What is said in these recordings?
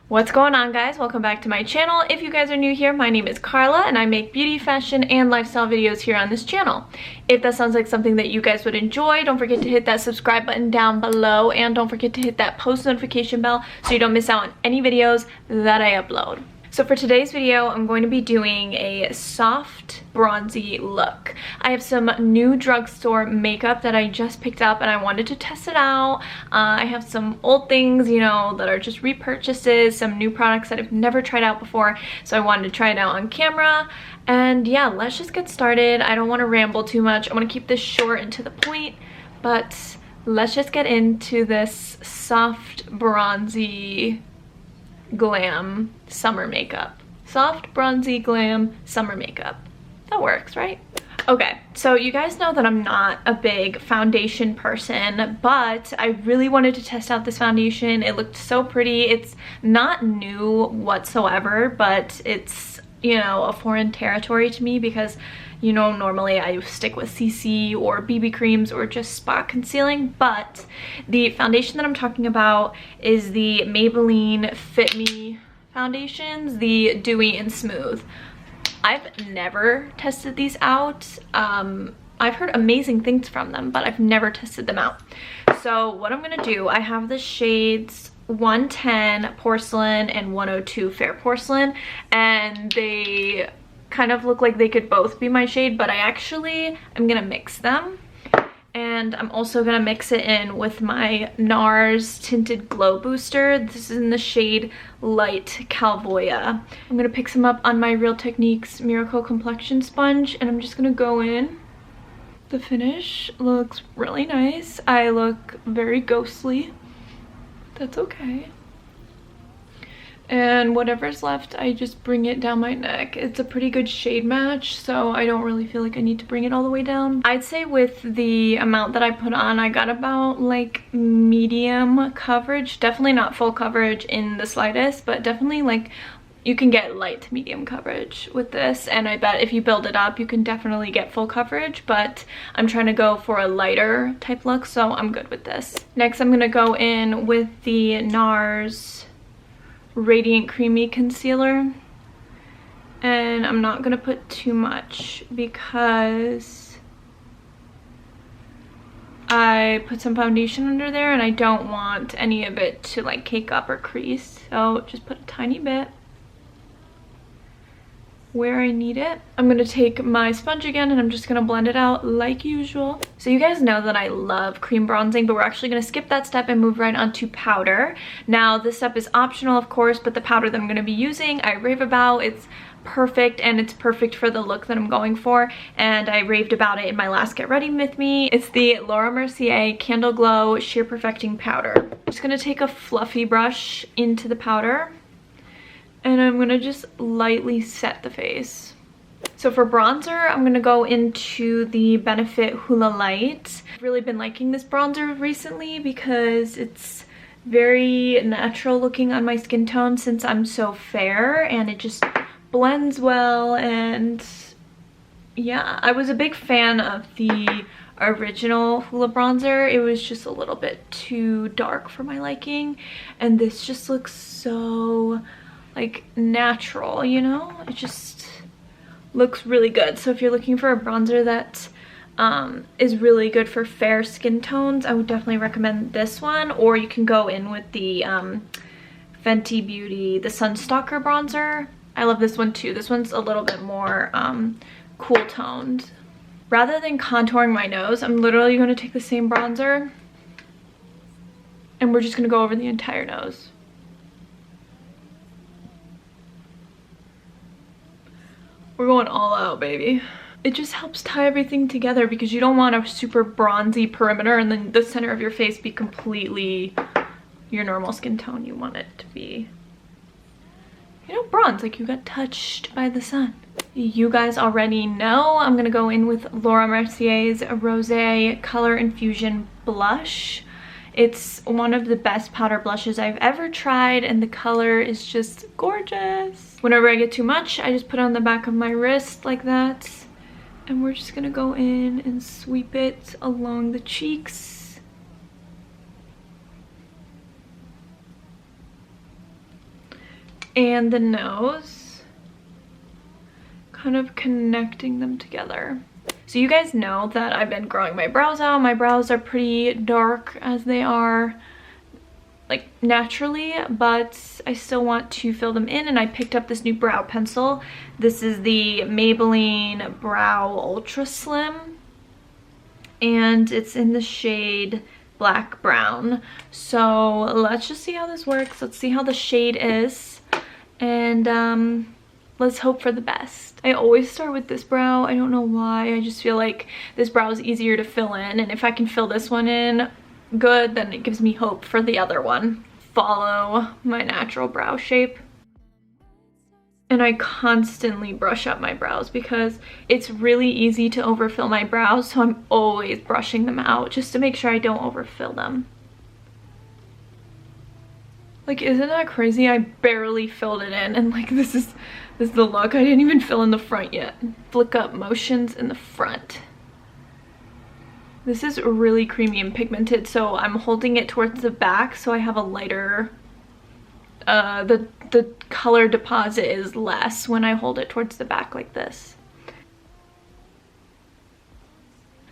What's going on, guys? Welcome back to my channel. If you guys are new here, my name is Carla and I make beauty, fashion, and lifestyle videos here on this channel. If that sounds like something that you guys would enjoy, don't forget to hit that subscribe button down below and don't forget to hit that post notification bell so you don't miss out on any videos that I upload. So for today's video, I'm going to be doing a soft bronzy look. I have some new drugstore makeup that I just picked up and I wanted to test it out. I have some old things, you know, that are just repurchases, some new products that I've never tried out before. So I wanted to try it out on camera. And yeah, let's just get started. I don't want to ramble too much. I want to keep this short and to the point, but let's just get into this soft bronzy glam summer makeup. Soft bronzy glam summer makeup. That works, right? Okay, so you guys know that I'm not a big foundation person, but I really wanted to test out this foundation. It looked so pretty. It's not new whatsoever, but it's, you know, a foreign territory to me because, you know, normally I stick with CC or BB creams or just spot concealing, but the foundation that I'm talking about is the Maybelline Fit Me foundations, the Dewy and Smooth. I've never tested these out. I've heard amazing things from them, but I've never tested them out. So what I'm gonna do, I have the shades 110 Porcelain and 102 Fair Porcelain, and they kind of look like they could both be my shade, but I'm gonna mix them. And I'm also gonna mix it in with my NARS Tinted Glow Booster. This is in the shade Light Calvoya. I'm gonna pick some up on my Real Techniques Miracle Complexion Sponge, and I'm just gonna go in. The finish looks really nice. I look very ghostly. That's okay. And whatever's left, I just bring it down my neck. It's a pretty good shade match, so I don't really feel like I need to bring it all the way down. I'd say with the amount that I put on, I got about like medium coverage. Definitely not full coverage in the slightest, but definitely like you can get light to medium coverage with this, and I bet if you build it up, you can definitely get full coverage, but I'm trying to go for a lighter type look, so I'm good with this. Next, I'm gonna go in with the NARS Radiant Creamy Concealer, and I'm not gonna put too much because I put some foundation under there and I don't want any of it to like cake up or crease, so just put a tiny bit where I need it. I'm gonna take my sponge again and I'm just gonna blend it out like usual. So you guys know that I love cream bronzing, but we're actually gonna skip that step and move right on to powder. Now this step is optional, of course, but the powder that I'm gonna be using, I rave about. It's perfect, and it's perfect for the look that I'm going for, and I raved about it in my last Get Ready With Me. It's the Laura Mercier Candle Glow Sheer Perfecting Powder. I'm just gonna take a fluffy brush into the powder, and I'm gonna just lightly set the face. So for bronzer, I'm gonna go into the Benefit Hoola Light. I've really been liking this bronzer recently because it's very natural looking on my skin tone since I'm so fair, and it just blends well. And yeah, I was a big fan of the original Hoola bronzer. It was just a little bit too dark for my liking, and this just looks so like natural, you know? It just looks really good. So if you're looking for a bronzer that is really good for fair skin tones, I would definitely recommend this one, or you can go in with the Fenty Beauty, the Sunstalker bronzer. I love this one too. This one's a little bit more cool toned. Rather than contouring my nose, I'm literally going to take the same bronzer and we're just going to go over the entire nose. We're going all out, baby. It just helps tie everything together because you don't want a super bronzy perimeter and then the center of your face be completely your normal skin tone. You want it to be, you know, bronze, like you got touched by the sun. You guys already know I'm gonna go in with Laura Mercier's Rosé Color Infusion Blush. It's one of the best powder blushes I've ever tried, and the color is just gorgeous. Whenever I get too much, I just put it on the back of my wrist like that. And we're just gonna go in and sweep it along the cheeks. and the nose, kind of connecting them together. So you guys know that I've been growing my brows out. My brows are pretty dark as they are like naturally, but I still want to fill them in, and I picked up this new brow pencil. This is the Maybelline Brow Ultra Slim, and it's in the shade black brown. So let's just see how this works. Let's see how the shade is, and let's hope for the best. I always start with this brow. I don't know why. I just feel like this brow is easier to fill in, and if I can fill this one in good, then it gives me hope for the other one. Follow my natural brow shape. And I constantly brush up my brows because it's really easy to overfill my brows, so I'm always brushing them out just to make sure I don't overfill them. Like, isn't that crazy? I barely filled it in, and like this is the look. I didn't even fill in the front yet. Flick up motions in the front. This is really creamy and pigmented, so I'm holding it towards the back so I have a lighter, the color deposit is less when I hold it towards the back like this.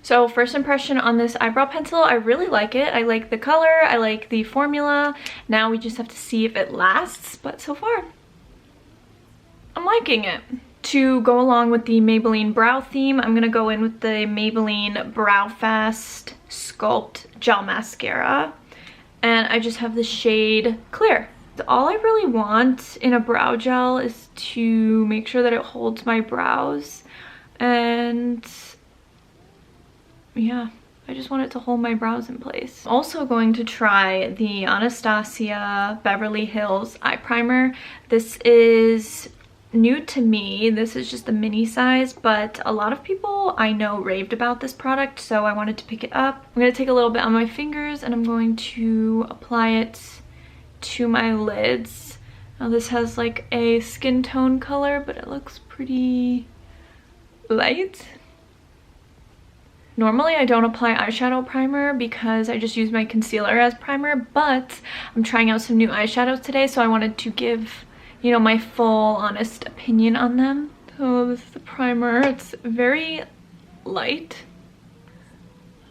So first impression on this eyebrow pencil, I really like it. I like the color, I like the formula. Now we just have to see if it lasts, but so far, I'm liking it. To go along with the Maybelline brow theme, I'm gonna go in with the Maybelline Brow Fast Sculpt Gel Mascara. And I just have the shade Clear. All I really want in a brow gel is to make sure that it holds my brows. And yeah, I just want it to hold my brows in place. I'm also going to try the Anastasia Beverly Hills Eye Primer. This is new to me. This is just the mini size, but a lot of people I know raved about this product, so I wanted to pick it up. I'm going to take a little bit on my fingers and I'm going to apply it to my lids. Now this has like a skin tone color, but it looks pretty light. Normally I don't apply eyeshadow primer because I just use my concealer as primer, but I'm trying out some new eyeshadows today, so I wanted to give, you know, my full honest opinion on them. So this is the primer. It's very light,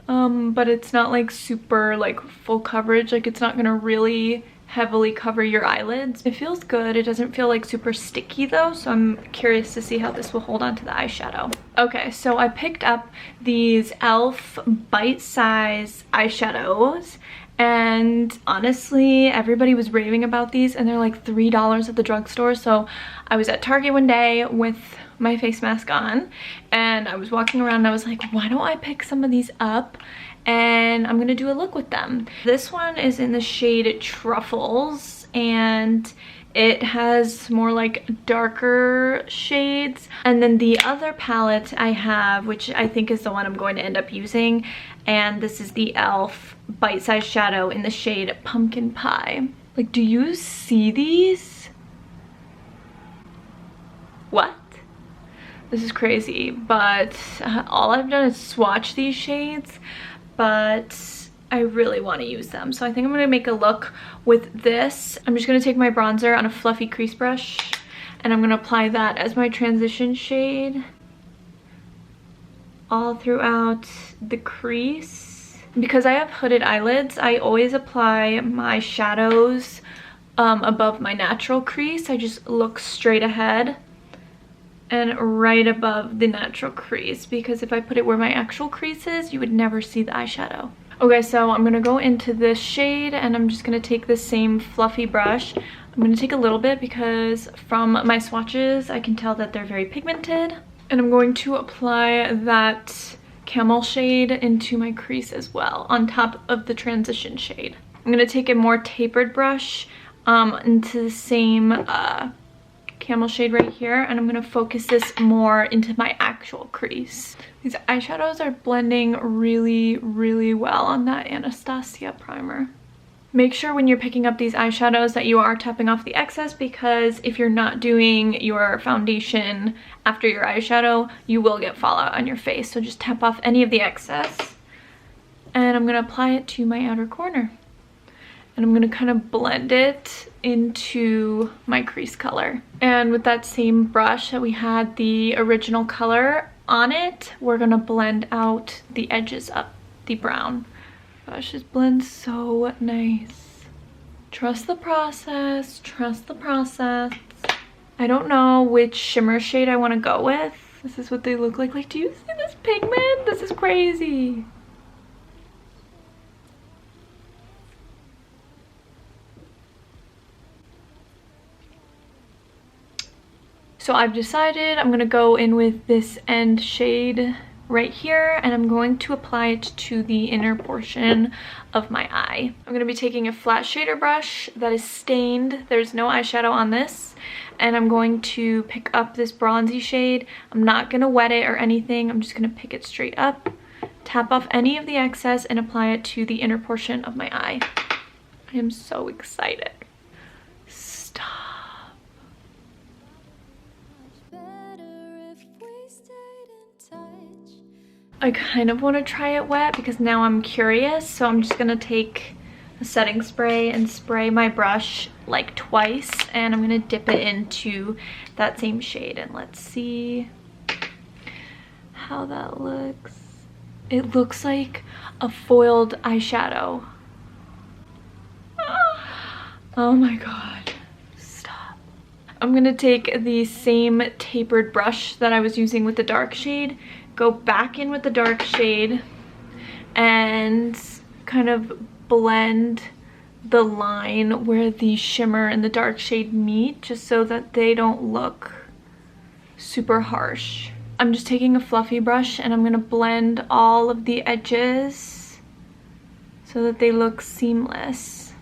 but it's not like super like full coverage. Like, it's not gonna really heavily cover your eyelids. It feels good. It doesn't feel like super sticky though, so I'm curious to see how this will hold on to the eyeshadow. Okay, so I picked up these e.l.f. bite-size eyeshadows, and honestly everybody was raving about these, and they're like $3 at the drugstore. So I was at Target one day with my face mask on, and I was walking around and I was like, why don't I pick some of these up and I'm gonna do a look with them. This one is in the shade Truffles, and it has more like darker shades. And then the other palette I have, which I think is the one I'm going to end up using, and this is the e.l.f. Bite Size Shadow in the shade Pumpkin Pie. Like, do you see these? What? This is crazy, but all I've done is swatch these shades, but I really want to use them. So I think I'm going to make a look with this. I'm just going to take my bronzer on a fluffy crease brush, and I'm going to apply that as my transition shade all throughout the crease. Because I have hooded eyelids, I always apply my shadows above my natural crease. I just look straight ahead and right above the natural crease, because if I put it where my actual crease is, you would never see the eyeshadow. Okay, so I'm gonna go into this shade, and I'm just gonna take this same fluffy brush. I'm gonna take a little bit because from my swatches, I can tell that they're very pigmented. And I'm going to apply that camel shade into my crease as well, on top of the transition shade. I'm gonna take a more tapered brush into the same camel shade right here, and I'm gonna focus this more into my actual crease. These eyeshadows are blending really, really well on that Anastasia primer. Make sure when you're picking up these eyeshadows that you are tapping off the excess, because if you're not doing your foundation after your eyeshadow, you will get fallout on your face. So just tap off any of the excess, and I'm gonna apply it to my outer corner. And I'm gonna kind of blend it into my crease color. And with that same brush that we had the original color on it, we're gonna blend out the edges of the brown. Gosh, this blends so nice. Trust the process, trust the process. I don't know which shimmer shade I want to go with. This is what they look like. Like, do you see this pigment? This is crazy. So I've decided I'm gonna go in with this end shade right here, and I'm going to apply it to the inner portion of my eye. I'm gonna be taking a flat shader brush that is stained. There's no eyeshadow on this, and I'm going to pick up this bronzy shade. I'm not gonna wet it or anything. I'm just gonna pick it straight up, tap off any of the excess, and apply it to the inner portion of my eye. I am so excited. I kind of want to try it wet because now I'm curious, so I'm just gonna take a setting spray and spray my brush like twice, and I'm gonna dip it into that same shade, and let's see how that looks. It looks like a foiled eyeshadow. Oh my god, stop. I'm gonna take the same tapered brush that I was using with the dark shade, go back in with the dark shade, and kind of blend the line where the shimmer and the dark shade meet, just so that they don't look super harsh. I'm just taking a fluffy brush and I'm gonna blend all of the edges so that they look seamless.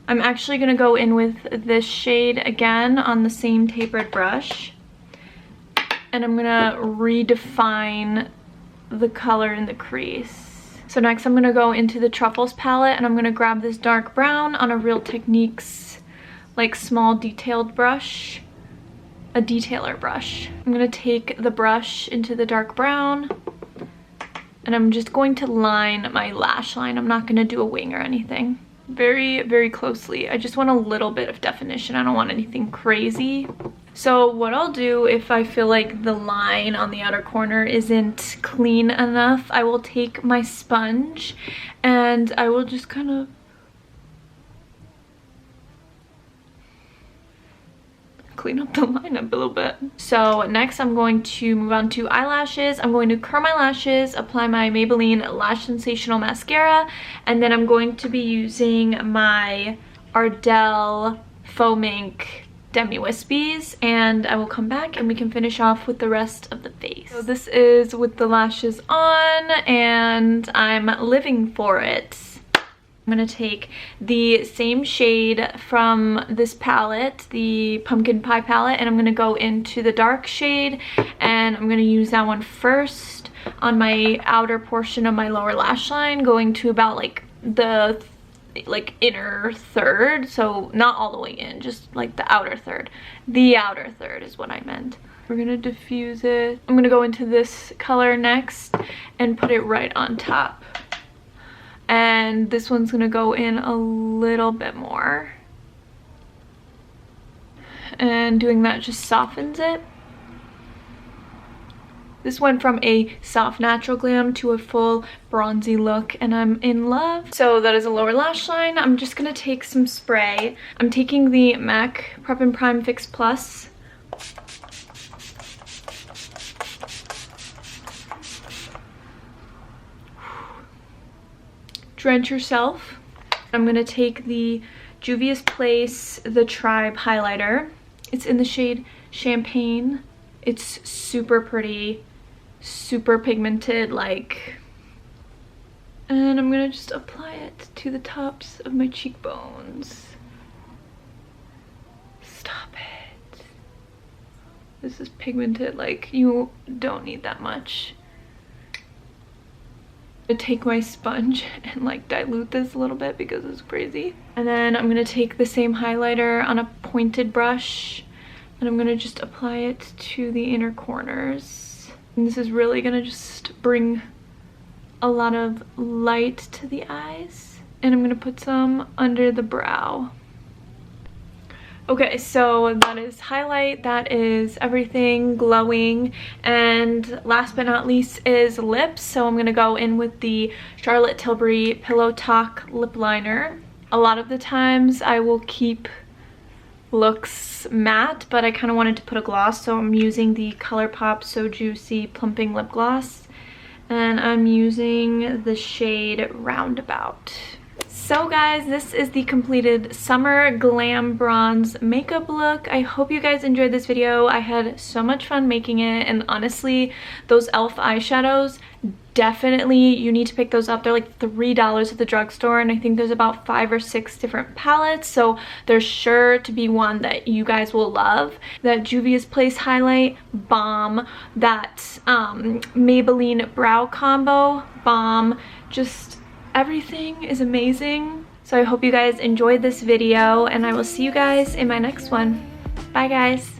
I'm actually gonna go in with this shade again on the same tapered brush, and I'm gonna redefine the color in the crease. So next I'm gonna go into the Truffles palette, and I'm gonna grab this dark brown on a Real Techniques like small detailed brush, a detailer brush. I'm gonna take the brush into the dark brown, and I'm just going to line my lash line. I'm not gonna do a wing or anything. Very, very closely. I just want a little bit of definition. I don't want anything crazy. So what I'll do, if I feel like the line on the outer corner isn't clean enough, I will take my sponge and I will just kind of clean up the line up a little bit. So next I'm going to move on to eyelashes. I'm going to curl my lashes, apply my Maybelline Lash Sensational Mascara, and then I'm going to be using my Ardell Faux Mink Demi Wispies, and I will come back and we can finish off with the rest of the face. So this is with the lashes on, and I'm living for it. I'm gonna take the same shade from this palette, the Pumpkin Pie palette, and I'm gonna go into the dark shade, and I'm gonna use that one first on my outer portion of my lower lash line, going to about like the inner third, so not all the way in, just like the outer third. The outer third is what I meant. We're gonna diffuse it. I'm gonna go into this color next and put it right on top. And this one's gonna go in a little bit more. And doing that just softens it. This went from a soft natural glam to a full bronzy look, and I'm in love. So that is a lower lash line. I'm just gonna take some spray. I'm taking the MAC Prep and Prime Fix Plus. Drench yourself. I'm gonna take the Juvia's Place The Tribe highlighter. It's in the shade Champagne. It's super pretty, super pigmented, like, and I'm gonna just apply it to the tops of my cheekbones. Stop it. This is pigmented, like, you don't need that much. To take my sponge and like dilute this a little bit because it's crazy. And then I'm gonna take the same highlighter on a pointed brush, and I'm gonna just apply it to the inner corners. And this is really gonna just bring a lot of light to the eyes. and I'm gonna put some under the brow. Okay, so that is highlight, that is everything glowing, and last but not least is lips. So I'm gonna go in with the Charlotte Tilbury Pillow Talk lip liner. A lot of the times I will keep looks matte, but I kind of wanted to put a gloss, so I'm using the ColourPop So Juicy Plumping Lip Gloss, and I'm using the shade Roundabout. So guys, this is the completed summer glam bronze makeup look. I hope you guys enjoyed this video. I had so much fun making it, and honestly, those e.l.f. eyeshadows, definitely you need to pick those up. They're like $3 at the drugstore, and I think there's about 5 or 6 different palettes, so there's sure to be one that you guys will love. That Juvia's Place highlight, bomb. That Maybelline brow combo, bomb. Just everything is amazing. So I hope you guys enjoyed this video, and I will see you guys in my next one. Bye guys.